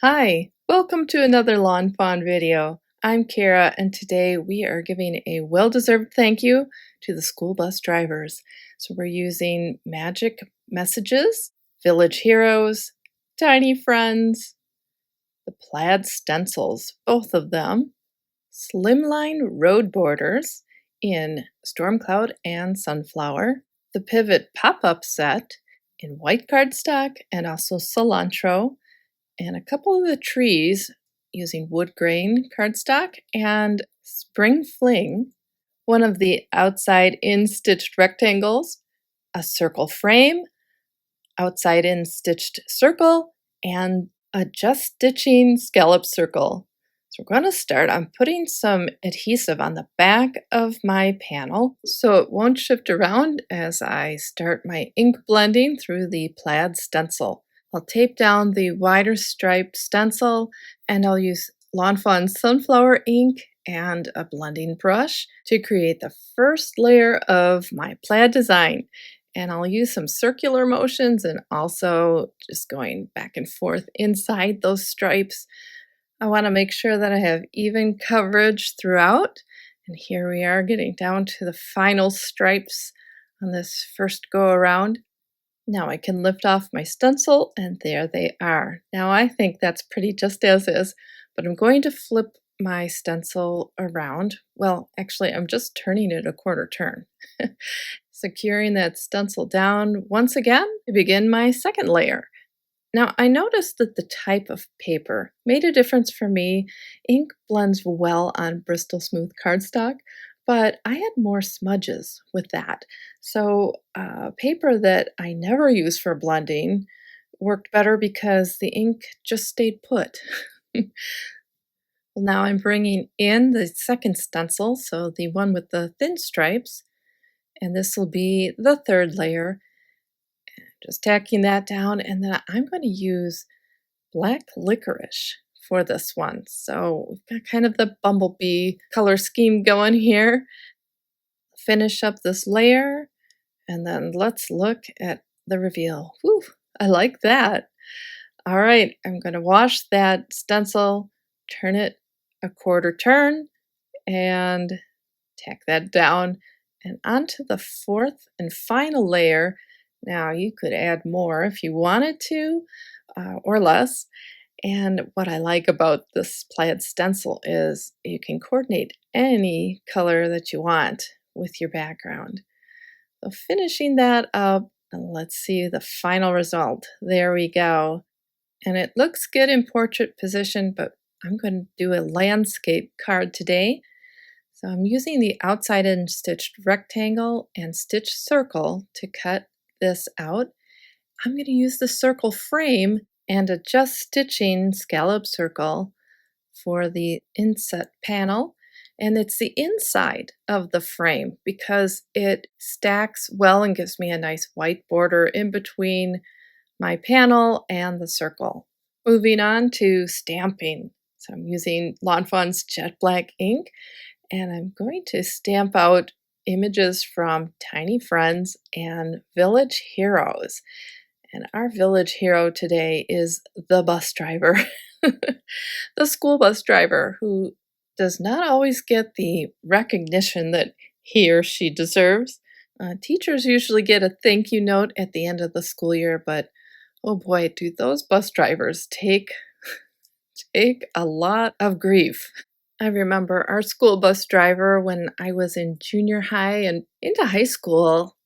Hi, welcome to another Lawn Fawn video. I'm Kara, and today we are giving a well-deserved thank you to the school bus drivers. So we're using magic messages, village heroes, tiny friends, the plaid stencils, both of them, slimline road borders in storm cloud and sunflower, the pivot pop-up set in white cardstock and also cilantro, and a couple of the trees using woodgrain cardstock and spring fling, one of the outside in stitched rectangles, a circle frame, outside in stitched circle, and a just stitching scallop circle. So we're going to start. I'm putting some adhesive on the back of my panel so it won't shift around as I start my ink blending through the plaid stencil. I'll tape down the wider striped stencil, and I'll use Lawn Fawn sunflower ink and a blending brush to create the first layer of my plaid design. And I'll use some circular motions and also just going back and forth inside those stripes. I want to make sure that I have even coverage throughout. And here we are getting down to the final stripes on this first go around. Now I can lift off my stencil, and there they are. Now I think that's pretty just as is, but I'm going to flip my stencil around. Well, actually, I'm just turning it a quarter turn. Securing that stencil down once again to begin my second layer. Now I noticed that the type of paper made a difference for me. Ink blends well on Bristol Smooth cardstock, but I had more smudges with that. So paper that I never use for blending worked better because the ink just stayed put. Well, now I'm bringing in the second stencil, so the one with the thin stripes, and this will be the third layer. Just tacking that down, and then I'm going to use black licorice for this one. So we've got kind of the bumblebee color scheme going here. Finish up this layer, and then let's look at the reveal. Whew, I like that. All right, I'm going to wash that stencil, turn it a quarter turn, and tack that down. And onto the fourth and final layer. Now you could add more if you wanted to, or less. And what I like about this plaid stencil is you can coordinate any color that you want with your background. So finishing that up, and let's see the final result. There we go. And it looks good in portrait position, but I'm going to do a landscape card today. So I'm using the outside in stitched rectangle and stitched circle to cut this out. I'm going to use the circle frame and a just stitching scallop circle for the inset panel, and it's the inside of the frame because it stacks well and gives me a nice white border in between my panel and the circle. Moving on to stamping. So I'm using Lawn Fawn's jet black ink, and I'm going to stamp out images from tiny friends and village heroes. And our village hero today is the bus driver, the school bus driver, who does not always get the recognition that he or she deserves. Teachers usually get a thank you note at the end of the school year, but oh boy, do those bus drivers take a lot of grief. I remember our school bus driver when I was in junior high and into high school.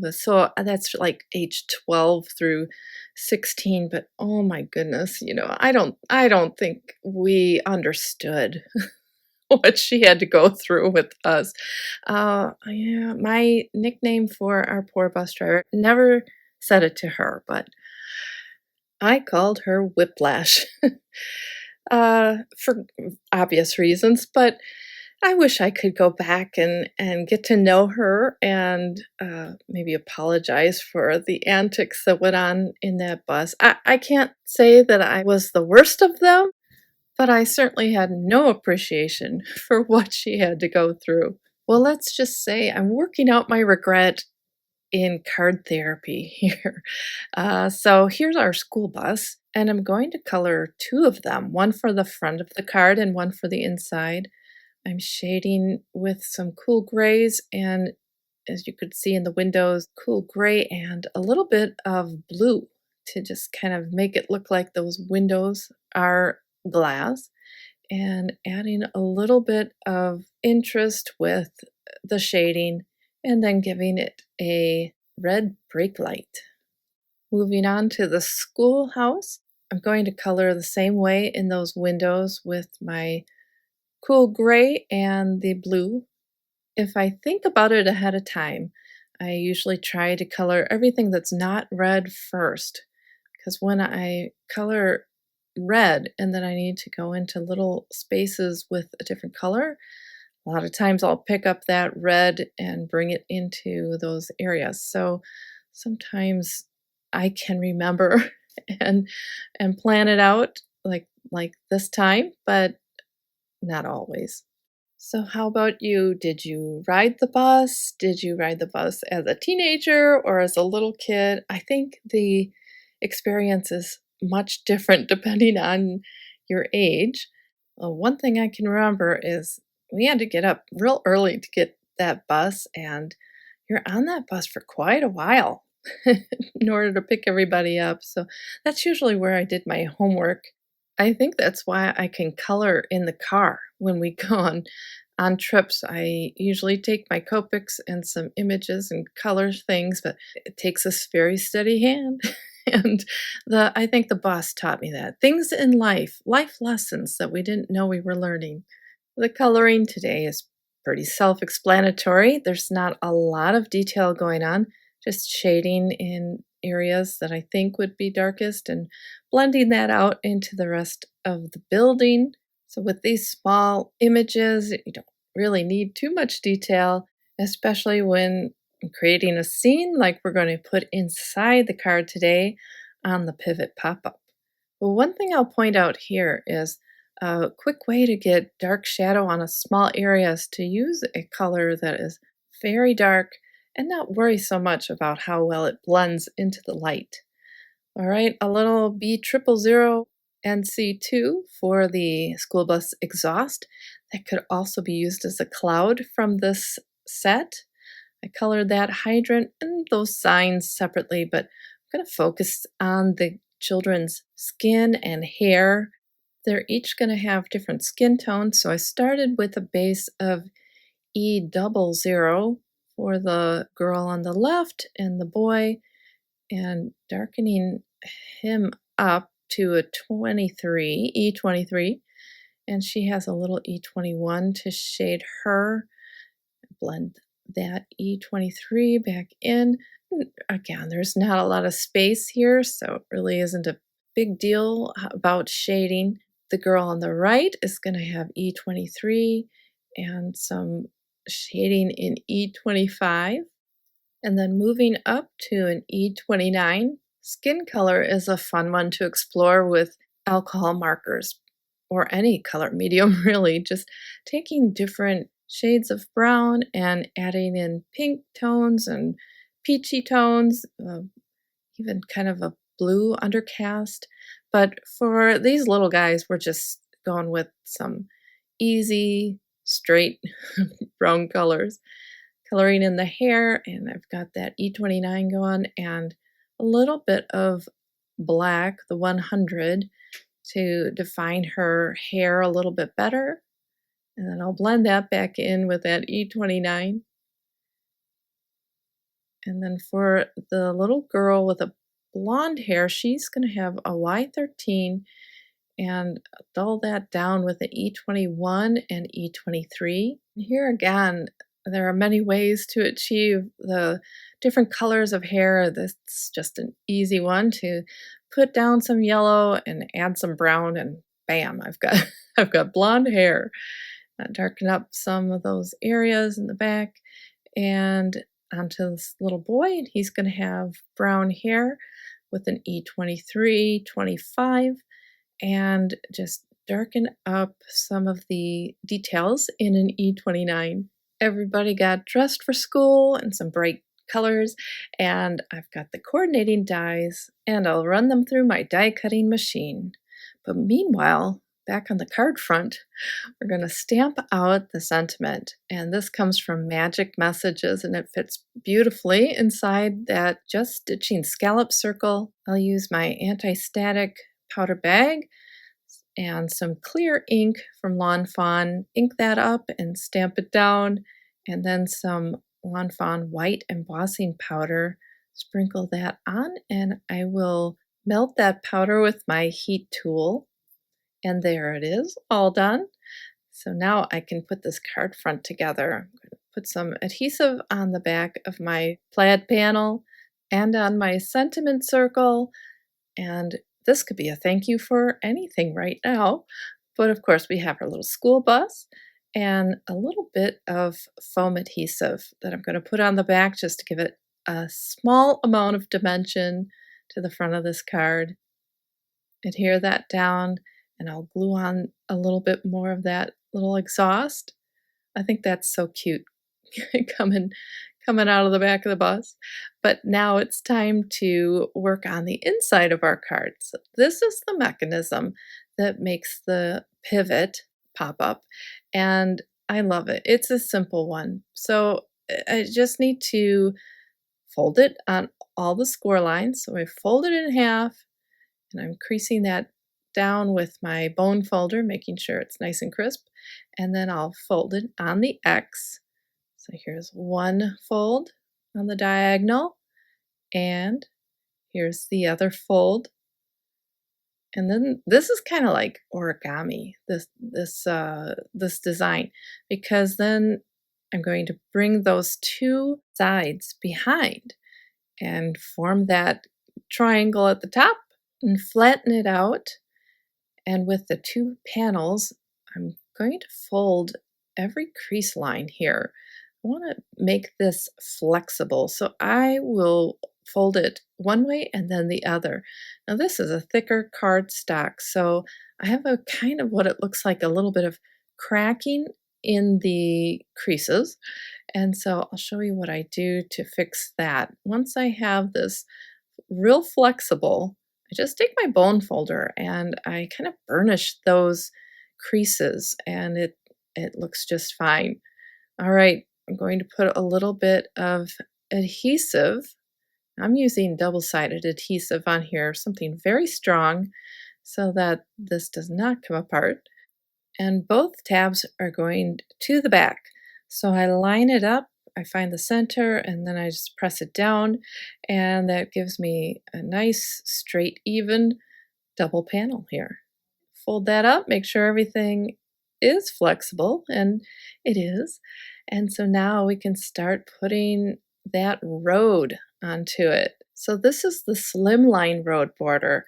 So that's like age 12 through 16. But oh my goodness, I don't think we understood what she had to go through with us. Yeah, my nickname for our poor bus driver, never said it to her, but I called her Whiplash. For obvious reasons, but I wish I could go back and get to know her and maybe apologize for the antics that went on in that bus. I can't say that I was the worst of them, but I certainly had no appreciation for what she had to go through. Well, let's just say I'm working out my regret in card therapy here. So here's our school bus, And I'm going to color two of them, one for the front of the card and one for the inside. I'm shading with some cool grays and, as you could see in the windows, cool gray and a little bit of blue to just kind of make it look like those windows are glass, and adding a little bit of interest with the shading and then giving it a red brake light. Moving on to the schoolhouse, I'm going to color the same way in those windows with my cool gray and the blue. If I think about it ahead of time, I usually try to color everything that's not red first, because when I color red and then I need to go into little spaces with a different color, a lot of times I'll pick up that red and bring it into those areas. So sometimes I can remember and plan it out like this time, but not always. So how about you? Did you ride the bus? Did you ride the bus as a teenager or as a little kid? I think the experience is much different depending on your age. One thing I can remember is we had to get up real early to get that bus, and you're on that bus for quite a while in order to pick everybody up. So that's usually where I did my homework. I think that's why I can color in the car when we go on trips. I usually take my Copics and some images and color things, but it takes a very steady hand. And I think the boss taught me that. Things in life lessons that we didn't know we were learning. The coloring today is pretty self-explanatory. There's not a lot of detail going on, just shading in areas that I think would be darkest and blending that out into the rest of the building. So with these small images, you don't really need too much detail, especially when creating a scene like we're going to put inside the card today on the pivot pop-up. Well, one thing I'll point out here is a quick way to get dark shadow on a small area is to use a color that is very dark and not worry so much about how well it blends into the light. All right, a little B000 NC2 for the school bus exhaust. That could also be used as a cloud from this set. I colored that hydrant and those signs separately, but I'm going to focus on the children's skin and hair. They're each going to have different skin tones, so I started with a base of E00 for the girl on the left and the boy, and darkening him up to a 23, E23, and she has a little E21 to shade her. Blend that E23 back in. Again, there's not a lot of space here, so it really isn't a big deal about shading. The girl on the right is going to have E23 and some shading in E25. And then moving up to an E29, skin color is a fun one to explore with alcohol markers or any color medium, really. Just taking different shades of brown and adding in pink tones and peachy tones, even kind of a blue undercast. But for these little guys, we're just going with some easy, straight brown colors. Coloring in the hair, and I've got that E29 going, and a little bit of black, the 100, to define her hair a little bit better. And then I'll blend that back in with that E29. And then for the little girl with a blonde hair, she's going to have a Y13, and dull that down with an E21 and E23. Here again, there are many ways to achieve the different colors of hair. This is just an easy one to put down some yellow and add some brown, and bam, I've got I've got blonde hair. Darken up some of those areas in the back, and onto this little boy, and he's going to have brown hair with an E23, 25, and just darken up some of the details in an E29. Everybody got dressed for school in some bright colors, and I've got the coordinating dies, and I'll run them through my die cutting machine. But meanwhile, back on the card front, we're going to stamp out the sentiment, and this comes from Magic Messages, and it fits beautifully inside that just stitching scallop circle. I'll use my anti-static powder bag and some clear ink from Lawnfawn, ink that up and stamp it down, and then some Lawnfawn white embossing powder, sprinkle that on, and I will melt that powder with my heat tool, and there it is, all done. So now I can put this card front together. I'm going to put some adhesive on the back of my plaid panel and on my sentiment circle, and this could be a thank you for anything right now. But of course, we have our little school bus and a little bit of foam adhesive that I'm going to put on the back just to give it a small amount of dimension to the front of this card. Adhere that down, and I'll glue on a little bit more of that little exhaust. I think that's so cute coming out of the back of the bus. But now it's time to work on the inside of our cards. This is the mechanism that makes the pivot pop up, and I love it. It's a simple one. So I just need to fold it on all the score lines. So I fold it in half, and I'm creasing that down with my bone folder, making sure it's nice and crisp, and then I'll fold it on the X. So here's one fold on the diagonal, and here's the other fold. And then this is kind of like origami, this design, because then I'm going to bring those two sides behind and form that triangle at the top and flatten it out. And with the two panels, I'm going to fold every crease line here. I want to make this flexible, so I will fold it one way and then the other. Now this is a thicker cardstock, so I have a kind of what it looks like a little bit of cracking in the creases, and so I'll show you what I do to fix that. Once I have this real flexible, I just take my bone folder and I kind of burnish those creases, and it looks just fine. All right, I'm going to put a little bit of adhesive. I'm using double-sided adhesive on here, something very strong so that this does not come apart. And both tabs are going to the back. So I line it up, I find the center, and then I just press it down, and that gives me a nice, straight, even double panel here. Fold that up, make sure everything is flexible, and it is. And so now we can start putting that road onto it. So this is the Slimline road border,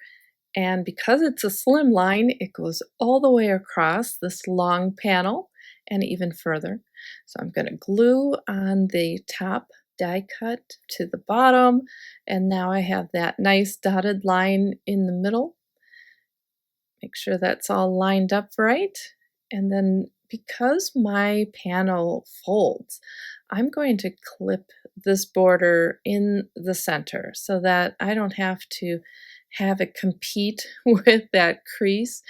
and because it's a slim line, it goes all the way across this long panel and even further. So I'm going to glue on the top die cut to the bottom, and now I have that nice dotted line in the middle. Make sure that's all lined up right. And then because my panel folds, I'm going to clip this border in the center so that I don't have to have it compete with that crease.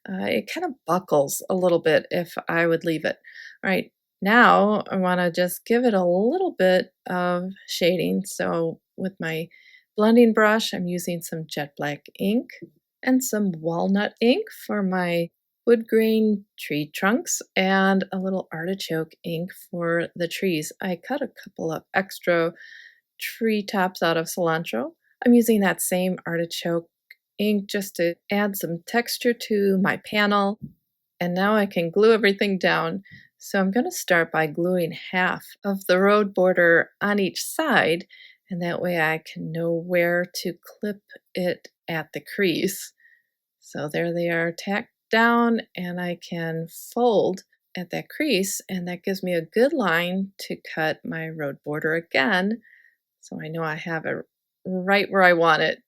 It kind of buckles a little bit if I would leave it. All right, now I want to just give it a little bit of shading. So with my blending brush, I'm using some jet black ink and some walnut ink for my wood grain tree trunks, and a little artichoke ink for the trees. I cut a couple of extra tree tops out of cilantro. I'm using that same artichoke ink just to add some texture to my panel, and now I can glue everything down. So I'm going to start by gluing half of the road border on each side, and that way I can know where to clip it at the crease. So there they are tacked down, and I can fold at that crease, and that gives me a good line to cut my road border again, so I know I have it right where I want it.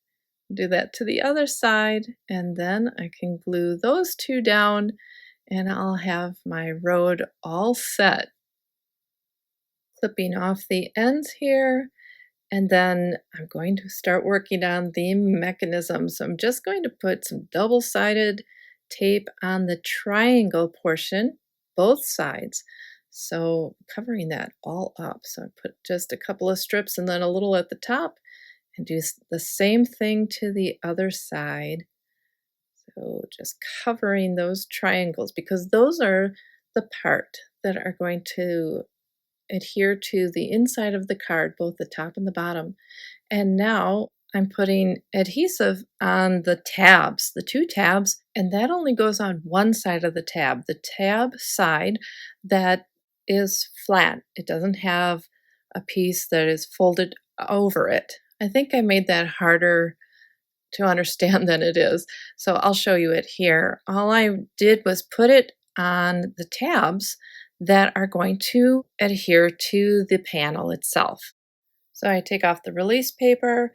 Do that to the other side, and then I can glue those two down, and I'll have my road all set. Clipping off the ends here, And then I'm going to start working on the mechanism. So I'm just going to put some double-sided tape on the triangle portion, both sides. So covering that all up. So I put just a couple of strips and then a little at the top and do the same thing to the other side. So just covering those triangles because those are the part that are going to adhere to the inside of the card, both the top and the bottom. And now I'm putting adhesive on the tabs, the two tabs, and that only goes on one side of the tab side that is flat. It doesn't have a piece that is folded over it. I think I made that harder to understand than it is. So I'll show you it here. All I did was put it on the tabs that are going to adhere to the panel itself. So I take off the release paper,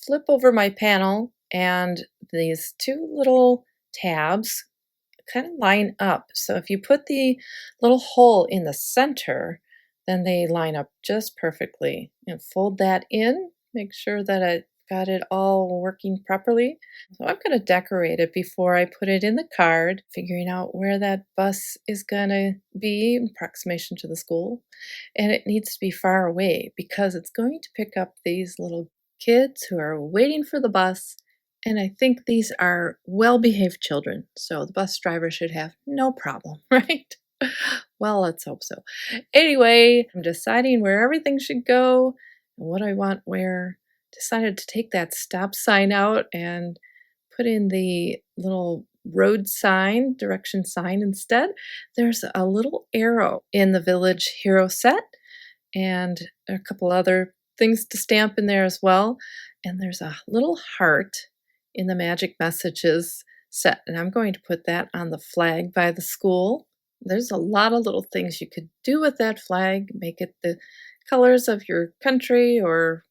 flip over my panel, and these two little tabs kind of line up. So if you put the little hole in the center, then they line up just perfectly. And fold that in, make sure that I got it all working properly. So I'm going to decorate it before I put it in the card, figuring out where that bus is going to be in approximation to the school. And it needs to be far away because it's going to pick up these little kids who are waiting for the bus. And I think these are well-behaved children, so the bus driver should have no problem, right? Well, let's hope so. Anyway, I'm deciding where everything should go and what I want where. Decided to take that stop sign out and put in the little road sign, direction sign instead. There's a little arrow in the Village Hero set and a couple other things to stamp in there as well. And there's a little heart in the Magic Messages set, and I'm going to put that on the flag by the school. There's a lot of little things you could do with that flag, make it the colors of your country or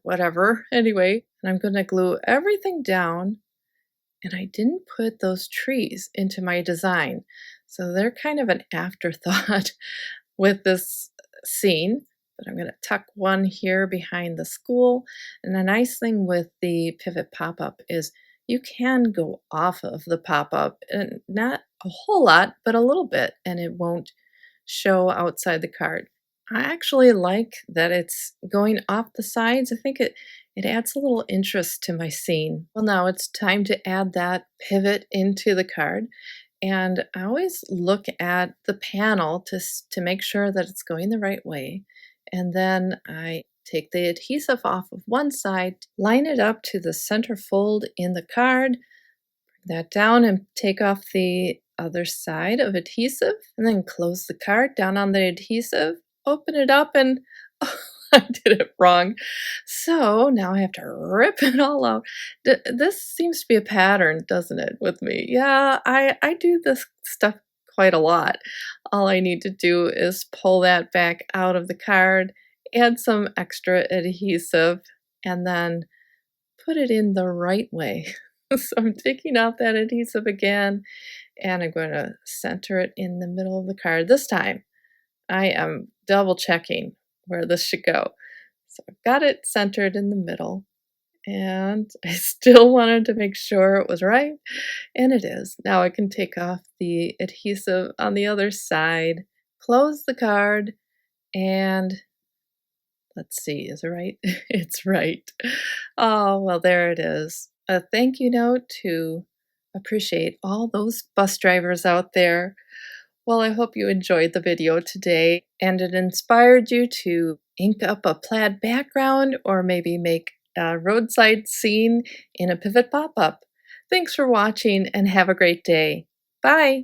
whatever. Anyway, and I'm going to glue everything down, and I didn't put those trees into my design, so they're kind of an afterthought with this scene. But I'm going to tuck one here behind the school. And the nice thing with the pivot pop-up is you can go off of the pop-up, and not a whole lot, but a little bit, and it won't show outside the card. I actually like that it's going off the sides. I think it adds a little interest to my scene. Well, now it's time to add that pivot into the card. And I always look at the panel to make sure that it's going the right way. And then I take the adhesive off of one side, line it up to the center fold in the card, bring that down and take off the other side of adhesive, and then close the card down on the adhesive, open it up, and oh, I did it wrong. So now I have to rip it all out. This seems to be a pattern, doesn't it, with me? Yeah, I do this stuff quite a lot. All I need to do is pull that back out of the card, add some extra adhesive, and then put it in the right way. So I'm taking out that adhesive again, and I'm going to center it in the middle of the card. This time, I am double checking where this should go. So I've got it centered in the middle, and I still wanted to make sure it was right, and it is. Now I can take off the adhesive on the other side, close the card, and let's see, is it right? It's right. Oh, well, there it is. A thank you note to appreciate all those bus drivers out there. Well, I hope you enjoyed the video today and it inspired you to ink up a plaid background or maybe make a roadside scene in a pivot pop-up. Thanks for watching and have a great day. Bye!